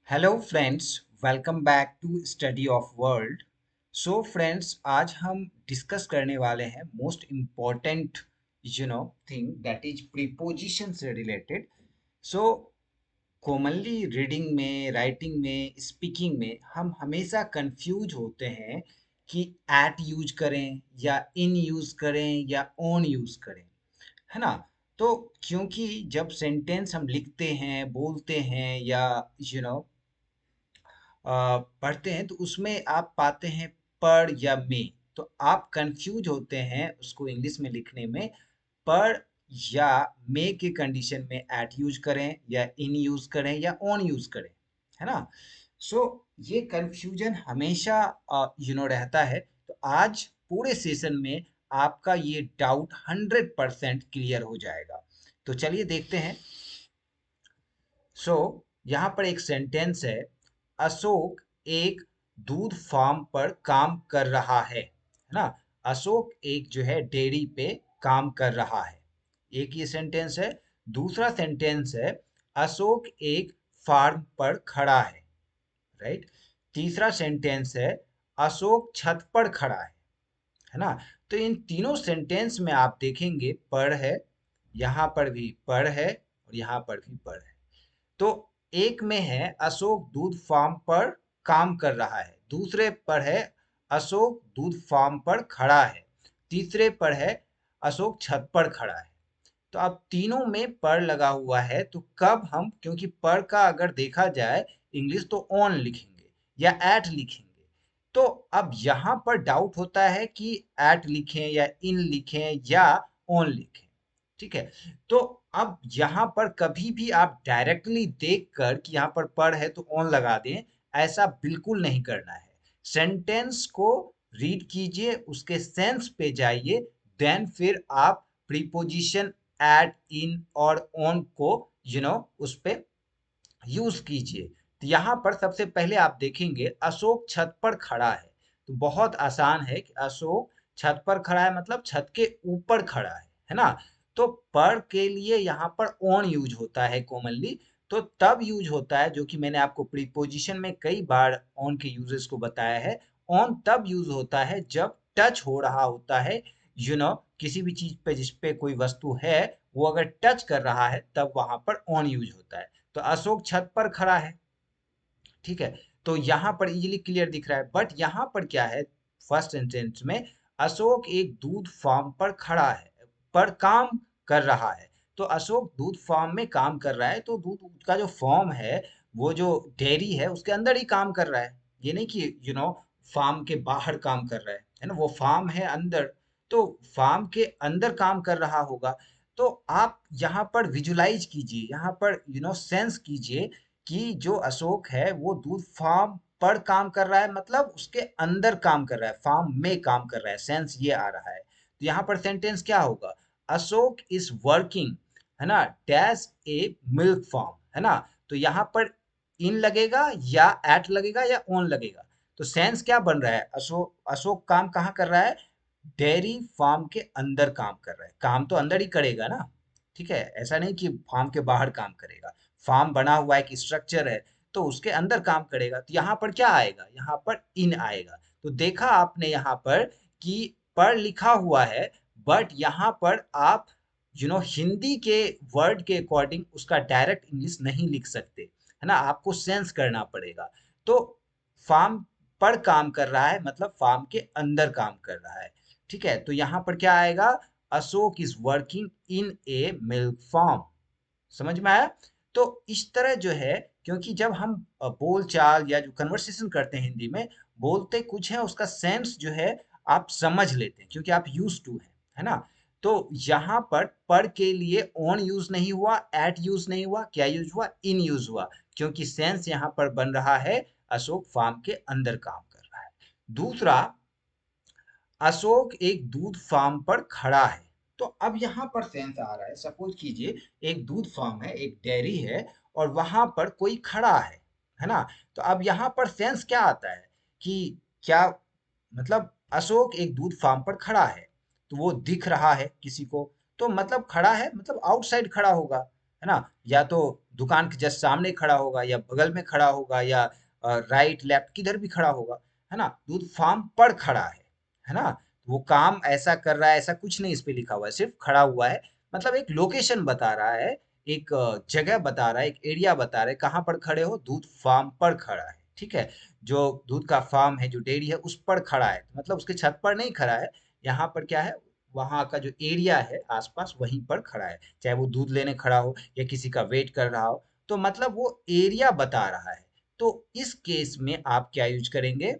Hello friends, welcome back to study of world. So friends, आज हम discuss करने वाले हैं most important thing, that is preposition से रिलेटेड। सो कॉमनली रीडिंग में, राइटिंग में, स्पीकिंग में हम हमेशा कंफ्यूज होते हैं कि एट यूज करें या इन यूज करें या ऑन यूज करें, है ना। तो क्योंकि जब सेंटेंस हम लिखते हैं, बोलते हैं या यू नो पढ़ते हैं तो उसमें आप पाते हैं पर या में। तो आप कंफ्यूज होते हैं उसको इंग्लिश में लिखने में, पर या में के कंडीशन में एट यूज करें या इन यूज करें या ऑन यूज करें, है ना। सो ये कंफ्यूजन हमेशा रहता है। तो आज पूरे सेशन में आपका ये डाउट 100% क्लियर हो जाएगा। तो चलिए देखते हैं। सो यहाँ पर एक सेंटेंस है, अशोक एक दूध फार्म पर काम कर रहा है ना। अशोक एक जो है डेयरी पे काम कर रहा है। एक ये सेंटेंस है। दूसरा सेंटेंस है, अशोक एक फार्म पर खड़ा है। राइट। तीसरा सेंटेंस है, अशोक छत पर खड़ा है ना। तो इन तीनों सेंटेंस में आप देखेंगे पर है, यहाँ पर भी पर है और यहाँ पर भी पर है। तो एक में है अशोक दूध फार्म पर काम कर रहा है, दूसरे पर है अशोक दूध फार्म पर खड़ा है, तीसरे पर है अशोक छत पर खड़ा है। तो अब तीनों में पर लगा हुआ है, तो कब हम, क्योंकि पर का अगर देखा जाए इंग्लिश तो ऑन लिखेंगे या एट लिखेंगे। तो अब यहाँ पर डाउट होता है कि एट लिखें या इन लिखें या ऑन लिखें। ठीक है। तो अब यहाँ पर कभी भी आप डायरेक्टली देखकर कि यहाँ पर है तो ऑन लगा दें, ऐसा बिल्कुल नहीं करना है। सेंटेंस को रीड कीजिए, उसके सेंस पे जाइए, देन फिर आप प्रीपोजिशन एट, इन और ऑन को उस पे यूज कीजिए। तो यहाँ पर सबसे पहले आप देखेंगे अशोक छत पर खड़ा है। तो बहुत आसान है कि अशोक छत पर खड़ा है मतलब छत के ऊपर खड़ा है ना। तो पर के लिए यहाँ पर ऑन यूज होता है कॉमनली। तो तब यूज होता है, जो कि मैंने आपको प्रीपोजिशन में कई बार ऑन के यूजेस को बताया है। ऑन तब यूज होता है जब टच हो रहा होता है, किसी भी चीज पे, जिस पे कोई वस्तु है, वो अगर टच कर रहा है तब वहां पर ऑन यूज होता है। तो अशोक छत पर खड़ा है। ठीक है। तो यहाँ पर इजीली क्लियर दिख रहा है, बट यहाँ पर क्या है, फर्स्ट सेंटेंस में अशोक एक दूध फार्म पर खड़ा है, पर काम कर रहा है। तो अशोक दूध फार्म में काम कर रहा है, तो दूध का जो फार्म है, वो जो डेयरी है, उसके अंदर ही काम कर रहा है। ये नहीं कि फार्म के बाहर काम कर रहा है ना, वो फार्म है अंदर। तो फार्म के अंदर काम कर रहा होगा। तो आप यहाँ पर विजुलाइज कीजिए, यहाँ पर सेंस कीजिए कि जो अशोक है वो दूध फार्म पर काम कर रहा है, मतलब उसके अंदर काम कर रहा है, फार्म में काम कर रहा है, सेंस ये आ रहा है। तो यहाँ पर सेंटेंस क्या होगा, अशोक इज वर्किंग, है ना, डैश ए मिल्क फार्म, है ना। तो यहाँ पर इन लगेगा या एट लगेगा या ऑन लगेगा। तो सेंस क्या बन रहा है, अशोक अशोक काम कहाँ कर रहा है, डेयरी फार्म के अंदर काम कर रहा है। काम तो अंदर ही करेगा ना। ठीक है, ऐसा नहीं कि फार्म के बाहर काम करेगा। फार्म बना हुआ एक स्ट्रक्चर है, तो उसके अंदर काम करेगा। तो यहाँ पर क्या आएगा, यहाँ पर इन आएगा। तो देखा आपने यहाँ पर कि पर लिखा हुआ है, बट यहाँ पर आप हिंदी के वर्ड के अकॉर्डिंग उसका डायरेक्ट इंग्लिश नहीं लिख सकते, है ना, आपको सेंस करना पड़ेगा। तो फार्म पर काम कर रहा है मतलब फार्म के अंदर काम कर रहा है। ठीक है। तो यहाँ पर क्या आएगा, Ashok is working in a milk farm. समझ में आया। तो इस तरह जो है, क्योंकि जब हम बोल चाल या जो कन्वर्सेशन करते हैं हिंदी में, बोलते कुछ है, उसका सेंस जो है आप समझ लेते हैं, क्योंकि आप यूज टू है ना। तो यहाँ पर के लिए ऑन यूज नहीं हुआ, एट यूज नहीं हुआ, क्या यूज हुआ, इन यूज हुआ। क्योंकि सेंस यहाँ पर बन रहा है अशोक फार्म के अंदर काम कर रहा है। दूसरा, अशोक एक दूध फार्म पर खड़ा है। तो अब यहाँ पर सेंस आ रहा है, सपोज कीजिए एक दूध फार्म है, एक डेयरी है, और वहां पर कोई खड़ा है ना। तो अब यहाँ पर सेंस क्या आता है कि क्या, मतलब अशोक एक दूध फार्म पर खड़ा है, तो वो दिख रहा है किसी को, तो मतलब खड़ा है मतलब आउटसाइड खड़ा होगा, है ना। या तो दुकान के जस्ट सामने खड़ा होगा या बगल में खड़ा होगा या राइट लेफ्ट किधर भी खड़ा होगा, है ना। दूध फार्म पर खड़ा है ना। वो काम ऐसा कर रहा है ऐसा कुछ नहीं इस पे लिखा हुआ है, सिर्फ खड़ा हुआ है। मतलब एक लोकेशन बता रहा है, एक जगह बता रहा है, एक एरिया बता रहा है कहाँ पर खड़े हो, दूध फार्म पर खड़ा है, ठीक है। जो दूध का फार्म है, जो डेयरी है, उस पर खड़ा है, मतलब उसके छत पर नहीं खड़ा है। यहाँ पर क्या है, वहां का जो एरिया है आसपास वहीं पर खड़ा है, चाहे वो दूध लेने खड़ा हो या किसी का वेट कर रहा हो, तो मतलब वो एरिया बता रहा है। तो इस केस में आप क्या यूज करेंगे,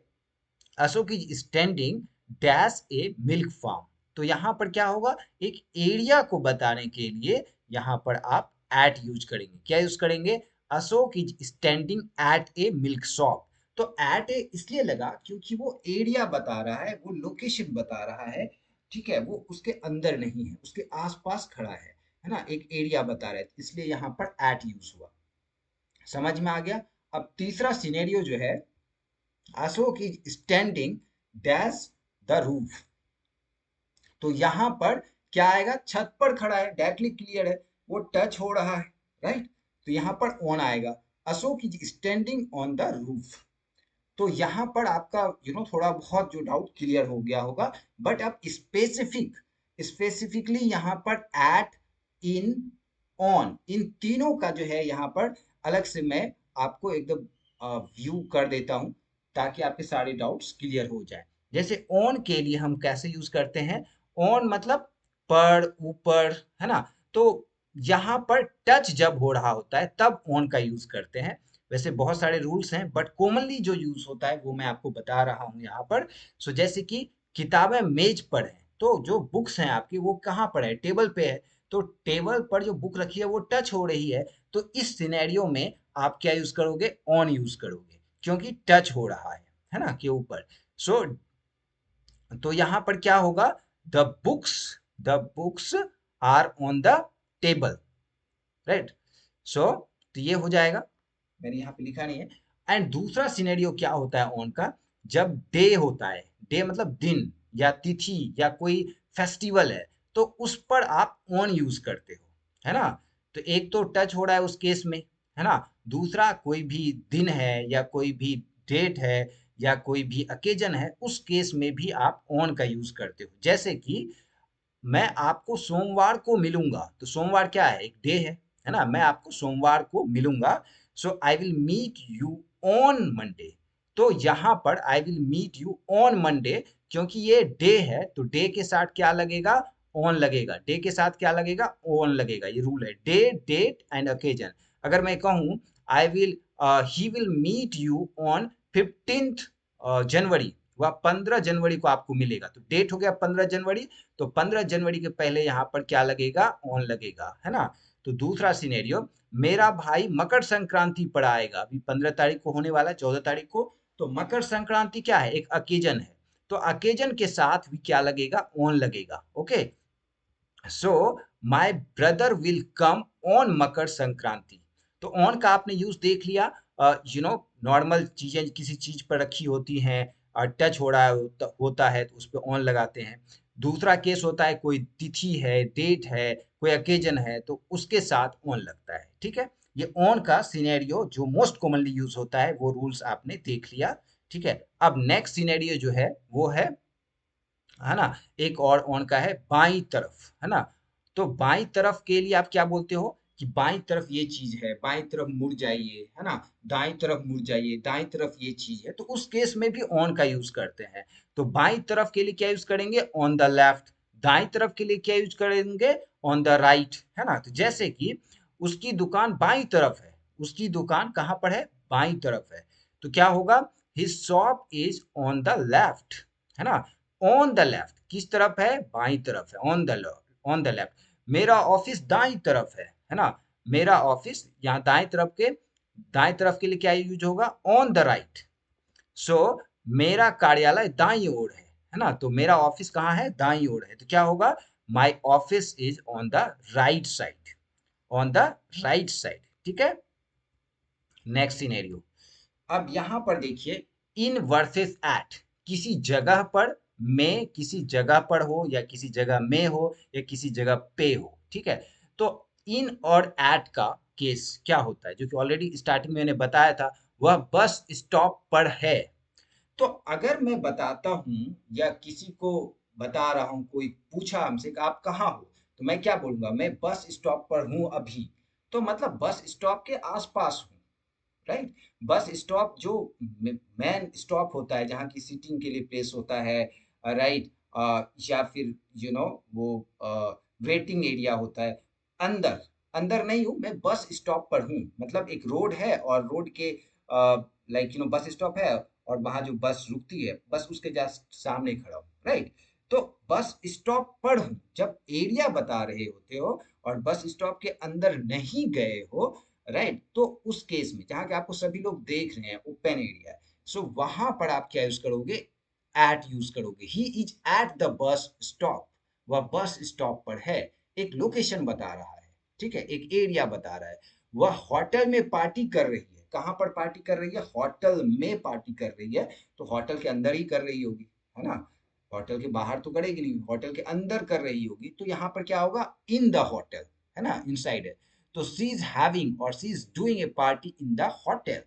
Ashok is standing dash a milk farm. तो यहाँ पर क्या होगा, एक एरिया को बताने के लिए यहाँ पर आप एट यूज करेंगे। क्या यूज करेंगे, Ashok is standing at A milk shop. तो एट ए इसलिए लगा क्योंकि वो एरिया बता रहा है, वो लोकेशन बता रहा है, ठीक है। वो उसके अंदर नहीं है, उसके आसपास खड़ा है ना, एक एरिया बता रहा है, इसलिए यहाँ पर एट यूज हुआ। समझ में आ गया। अब तीसरा सिनेरियो जो है, Ashok is standing dash the roof. तो यहां पर क्या आएगा, छत पर खड़ा है, डायरेक्टली क्लियर है, वो टच हो रहा है, राइट। तो यहां पर ऑन आएगा, Ashok is standing on the roof. तो यहाँ पर आपका थोड़ा बहुत जो डाउट क्लियर हो गया होगा। बट अब स्पेसिफिकली यहाँ पर एट, इन, ऑन, इन तीनों का जो है यहाँ पर अलग से मैं आपको एकदम व्यू कर देता हूँ, ताकि आपके सारे डाउट्स क्लियर हो जाए। जैसे ऑन के लिए हम कैसे यूज करते हैं, ऑन मतलब पर, ऊपर, है ना। तो यहाँ पर टच जब हो रहा होता है तब ऑन का यूज करते हैं। वैसे बहुत सारे रूल्स हैं, बट कॉमनली जो यूज होता है वो मैं आपको बता रहा हूँ यहाँ पर। सो जैसे कि किताबें मेज पर है, तो जो बुक्स हैं आपकी वो कहाँ पर है, टेबल पे है। तो टेबल पर जो बुक रखी है वो टच हो रही है, तो इस सिनेरियो में आप क्या यूज करोगे, ऑन यूज करोगे, क्योंकि टच हो रहा है ना, के ऊपर। सो तो यहाँ पर क्या होगा, the books the books are on the table, right. So तो ये हो जाएगा, मैंने यहाँ पे लिखा नहीं है। एंड दूसरा सिनेरियो क्या होता है ऑन का, जब डे होता है, डे मतलब दिन या तिथि या कोई फेस्टिवल है, तो उस पर आप ऑन यूज करते हो, है ना। तो एक तो टच हो रहा है उस केस में, है ना। दूसरा कोई भी दिन है या कोई भी डेट है या कोई भी अकेजन है, उस केस में भी आप ऑन का यूज करते हो। जैसे कि मैं आपको सोमवार को मिलूंगा, तो सोमवार क्या है, एक डे है ना। मैं आपको सोमवार को मिलूंगा, so I will meet you on Monday. तो यहाँ पर I will meet you on Monday, क्योंकि ये डे है तो डे के साथ क्या लगेगा, ऑन लगेगा। डे के साथ क्या लगेगा, ऑन लगेगा। ये रूल है, डे, डेट एंड ओकेजन। अगर मैं कहूँ I will, he will meet you on 15th January, वह 15 जनवरी को आपको मिलेगा, तो डेट हो गया 15 जनवरी, तो 15 जनवरी के पहले यहाँ पर क्या लगेगा, ऑन लगेगा, है ना। तो दूसरा सिनेरियो, मेरा भाई मकर संक्रांति पर आएगा, अभी 15 तारीख को होने वाला है, 14 तारीख को। तो मकर संक्रांति क्या है, एक अकेजन है, तो अकेजन के साथ भी क्या लगेगा, ऑन लगेगा। Okay, so my brother will come on Makar Sankranti. तो ऑन का आपने यूज देख लिया, नॉर्मल चीजें किसी चीज पर रखी होती हैं और टच हो रहा है, होता है तो उस पर ऑन लगाते हैं। दूसरा केस होता है कोई तिथि है, डेट है, कोई अकेजन है, तो उसके साथ ऑन लगता है, ठीक है। ये ऑन का सिनेरियो जो मोस्ट कॉमनली यूज होता है, वो रूल्स आपने देख लिया, ठीक है। अब नेक्स्ट सिनेरियो जो है वो है ना, एक और ऑन का है बाई तरफ, है ना। तो बाई तरफ के लिए आप क्या बोलते हो, कि बाई तरफ ये चीज है, बाई तरफ मुड़ जाइए, है ना। दाई तरफ मुड़ जाइए, दाई तरफ ये चीज है, तो उस केस में भी ऑन का यूज करते हैं। तो बाई तरफ के लिए क्या यूज करेंगे, ऑन द लेफ्ट। दाई तरफ के लिए क्या यूज करेंगे, ऑन द राइट, है ना। तो जैसे कि उसकी दुकान बाई तरफ है, उसकी दुकान कहाँ पर है, बाई तरफ है, तो क्या होगा, his shop is on the left, है ना। ऑन द लेफ्ट किस तरफ है, बाई तरफ है, ऑन द लेफ्ट। मेरा ऑफिस दाई तरफ है ना। मेरा ऑफिस यहाँ दाएं तरफ के लिए क्या यूज होगा, ऑन द राइट। सो मेरा कार्यालय दाई ओर है ना। तो मेरा ऑफिस कहाँ है, दाई ओर है, तो क्या होगा, my office is on the right side, on the right side, ठीक है। नेक्स्ट सिनेरियो, अब यहां पर देखिए, इन वर्सेस एट, किसी जगह पर, में किसी जगह पर हो या किसी जगह में हो या किसी जगह पे हो, ठीक है। तो इन और एट का केस क्या होता है, जो कि ऑलरेडी स्टार्टिंग में मैंने बताया था, वह बस स्टॉप पर है। तो अगर मैं बताता हूं या किसी को बता रहा हूं, कोई पूछा हमसे कि आप कहाँ हो, तो मैं क्या बोलूंगा, मैं बस स्टॉप पर हूं अभी। तो मतलब बस स्टॉप के आसपास हूं, राइट। बस स्टॉप जो मैन स्टॉप होता है, जहाँ की सीटिंग के लिए प्लेस होता है, राइट, या फिर वो वेटिंग एरिया होता है, अंदर अंदर नहीं हूँ मैं, बस स्टॉप पर हूँ। मतलब एक रोड है और रोड के लाइक बस स्टॉप है, और वहां जो बस रुकती है, बस उसके जस्ट सामने खड़ा हूँ, राइट। तो बस स्टॉप पर हूँ जब एरिया बता रहे होते हो, और बस स्टॉप के अंदर नहीं गए हो, राइट। तो उस केस में जहां के आपको सभी लोग देख रहे हैं, ओपन एरिया है, सो वहां पर आप क्या यूज करोगे, एट यूज करोगे। He is at the bus stop, वह बस स्टॉप पर है, एक लोकेशन बता रहा है, ठीक है, एक एरिया बता रहा है। वह होटल में पार्टी कर रही है, कहाँ पर पार्टी कर रही है, होटल में पार्टी कर रही है, तो होटल के अंदर ही कर रही होगी, है ना। होटल के बाहर तो करेगी नहीं, होटल के अंदर कर रही होगी, तो यहाँ पर क्या होगा, इन द होटल, है ना, इनसाइड है। तो शी इज हैविंग और she is doing a party in the hotel,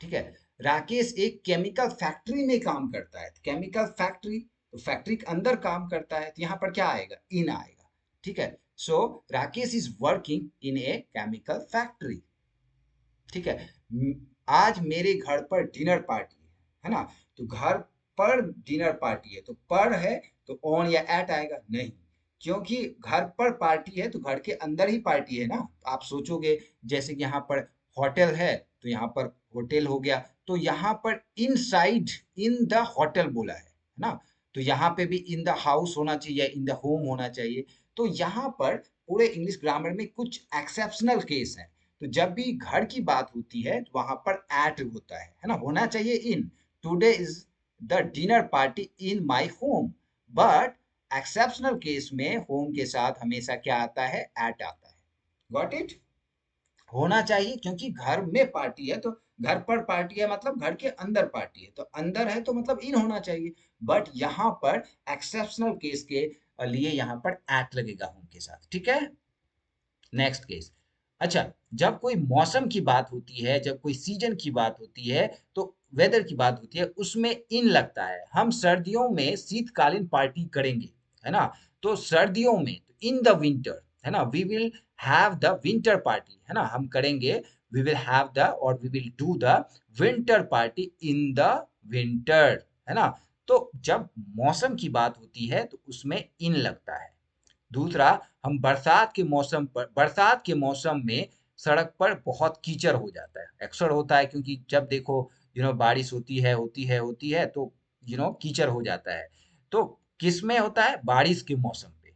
ठीक है। राकेश एक केमिकल फैक्ट्री में काम करता है, केमिकल फैक्ट्री, तो फैक्ट्री के अंदर काम करता है, तो यहाँ पर क्या आएगा, इन आएगा, ठीक है। So Rakesh is working in a chemical factory, ठीक है। आज मेरे घर पर डिनर पार्टी है ना। तो घर पर डिनर पार्टी है, तो पर है, तो ऑन या एट आएगा, नहीं, क्योंकि घर पर पार्टी है तो घर के अंदर ही पार्टी है ना। आप सोचोगे जैसे कि यहाँ पर होटल है, तो यहाँ पर होटल हो गया, तो यहाँ पर इनसाइड, इन द होटल बोला है ना। तो यहाँ पे भी इन द हाउस होना चाहिए, इन द होम होना चाहिए। तो यहाँ पर पूरे इंग्लिश ग्रामर में कुछ एक्सेप्शनल केस है। तो जब भी घर की बात होती है तो वहां पर एट होता है ना, होना चाहिए in. Today is the dinner party in my home, but exceptional case में होम के साथ हमेशा क्या आता है, एट आता है। Got it. होना चाहिए क्योंकि घर में पार्टी है, तो घर पर पार्टी है मतलब घर के अंदर पार्टी है, तो अंदर है तो मतलब इन होना चाहिए। बट यहाँ पर एक्सेप्शनल केस के लिए यहाँ पर एट लगेगा होम के साथ, ठीक है। Next case. अच्छा, जब कोई मौसम की बात होती है, जब कोई सीजन की बात होती है, तो वेदर की बात होती है, उसमें इन लगता है। हम सर्दियों में शीतकालीन पार्टी करेंगे, है ना। तो सर्दियों में इन द विंटर, है ना, we will have the winter party, है ना, हम करेंगे, वी विल हैव द और we will do the winter party in the winter, है ना। तो जब मौसम की बात होती है तो उसमें इन लगता है। दूसरा, हम बरसात के मौसम में सड़क पर बहुत कीचड़ हो जाता है, अक्सर होता है, क्योंकि जब देखो बारिश होती है तो कीचड़ हो जाता है। तो किस में होता है, बारिश के मौसम पे।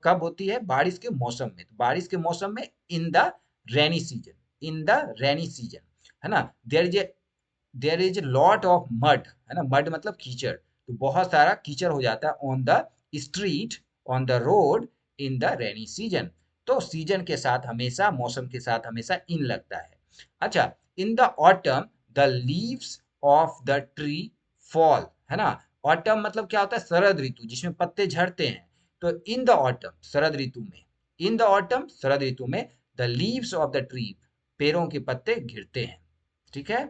कब होती है, बारिश के मौसम में। तो बारिश के मौसम में in the rainy season, in the rainy season, है ना। There is lot of mud, है ना, मड मतलब कीचड़, तो बहुत सारा कीचड़ हो जाता है on the street, on the road, in the rainy season. तो सीजन के साथ हमेशा, मौसम के साथ हमेशा इन लगता है। अच्छा, in the autumn the leaves of the tree fall, है ना। ऑटम मतलब क्या होता है, शरद ऋतु, जिसमें पत्ते झड़ते हैं। तो इन द ऑटम, शरद ऋतु में, इन द ऑटम शरद ऋतु में, the leaves of the tree, पेड़ों के पत्ते गिरते हैं, ठीक है।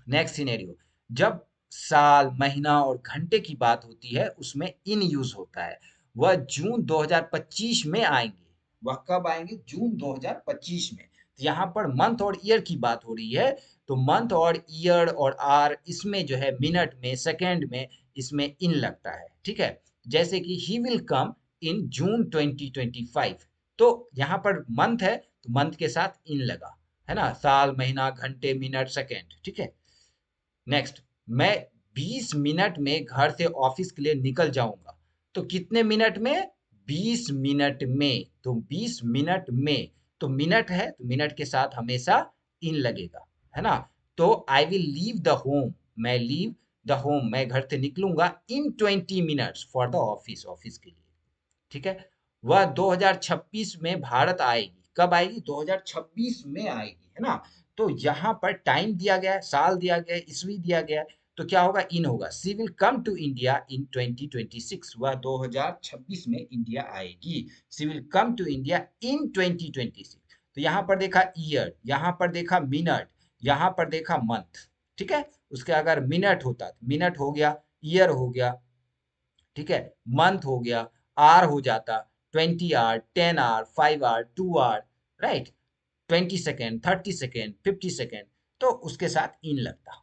नेक्स्ट सिनेरियो, जब साल, महीना और घंटे की बात होती है, उसमें इन यूज होता है। वह जून 2025 में आएंगे। वह कब आएंगे, जून 2025 में। तो यहाँ पर मंथ और ईयर की बात हो रही है, तो मंथ और ईयर और आर, इसमें जो है मिनट में, सेकेंड में, इसमें इन लगता है, ठीक है। जैसे कि ही विल कम इन जून 2025, तो यहाँ पर मंथ है तो मंथ के साथ इन लगा, है ना, साल, महीना, घंटे, मिनट, सेकेंड, ठीक है। नेक्स्ट, मैं 20 मिनट में घर से ऑफिस के लिए निकल जाऊंगा। तो कितने मिनट में, 20 मिनट में। तो 20 मिनट में, तो मिनट है तो मिनट के साथ हमेशा इन लगेगा, है ना। तो I will leave the home, मैं लीव द होम, मैं घर से निकलूंगा इन 20 minutes for the office, office के लिए, ठीक है। वह 2026 में भारत आएगी, कब आएगी, 2026 में आएगी, है ना। तो यहाँ पर टाइम दिया गया है, साल दिया गया है, ईस्वी दिया गया है। तो क्या होगा, इन होगा। She will come to India in 2026, वह 2026 में इंडिया आएगी। She will come to India in 2026। तो यहाँ पर देखा ईयर, यहाँ पर देखा मिनट, यहाँ पर देखा मंथ, ठीक है। उसके अगर मिनट होता तो मिनट हो गया, ईयर हो गया, ठीक है, मंथ हो गया, आर हो जाता, 20 hour, 10 hour, 5 hour, 2 hour, right, 20 second, 30 second, 50 second, तो उसके साथ इन लगता।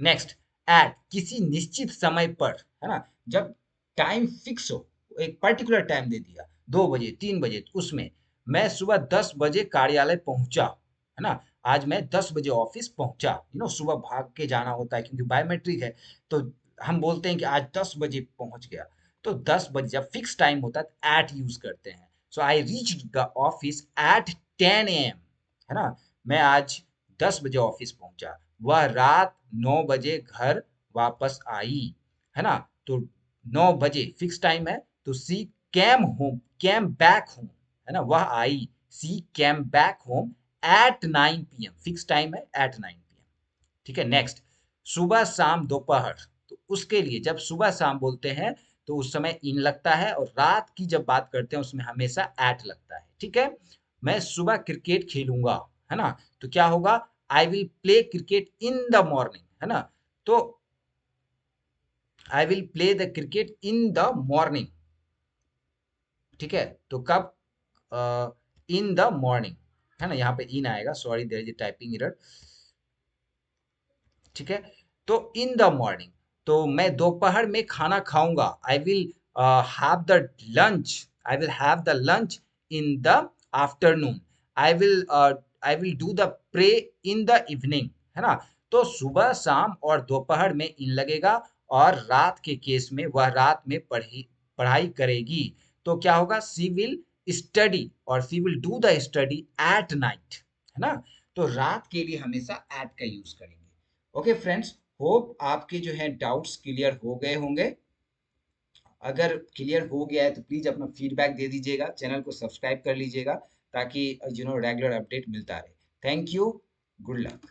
नेक्स्ट, एट किसी निश्चित समय पर, है ना, जब टाइम फिक्स हो, एक पर्टिकुलर टाइम दे दिया 2 बजे 3 बजे, उसमें मैं सुबह 10 बजे कार्यालय पहुंचा, है ना, आज मैं 10 बजे ऑफिस पहुंचा, सुबह भाग के जाना होता है क्योंकि बायोमेट्रिक है, तो हम बोलते हैं कि आज 10 बजे पहुंच गया। तो 10 बजे जब फिक्स टाइम होता है तो एट यूज करते हैं। So I reach the office at 10 AM, है ना, मैं आज 10 बजे ऑफिस पहुंचा, वह रात 9 बजे घर वापस आई, है ना। तो 9 बजे फिक्स टाइम है, तो सी कैम बैक होम, है ना, वह आई, she came back home at 9 PM, fix time है एट 9 PM, ठीक है। नेक्स्ट, सुबह शाम दोपहर, तो उसके लिए जब सुबह शाम बोलते हैं तो उस समय इन लगता है, और रात की जब बात करते हैं उसमें हमेशा एट लगता है, ठीक है। मैं सुबह क्रिकेट खेलूंगा, है ना, तो क्या होगा, I will play cricket in the morning, है ना, तो I will play the cricket in the morning, ठीक है। तो कब, इन द मॉर्निंग, है ना, यहाँ पे इन आएगा, sorry there is typing error, ठीक है। तो इन द मॉर्निंग, तो मैं दोपहर में खाना खाऊंगा, I will have the lunch, I will have the lunch in the afternoon, I will do the pray in the evening, है ना। तो सुबह शाम और दोपहर में इन लगेगा, और रात के केस में वह रात में पढ़ाई करेगी, तो क्या होगा, सी विल स्टडी, और she will do the study at night, है ना। तो रात के लिए हमेशा एट का यूज करेंगे। ओके फ्रेंड्स, होप आपके जो है डाउट्स क्लियर हो गए होंगे। अगर क्लियर हो गया है तो प्लीज अपना फीडबैक दे दीजिएगा, चैनल को सब्सक्राइब कर लीजिएगा, ताकि रेगुलर अपडेट मिलता रहे। Thank you, good luck.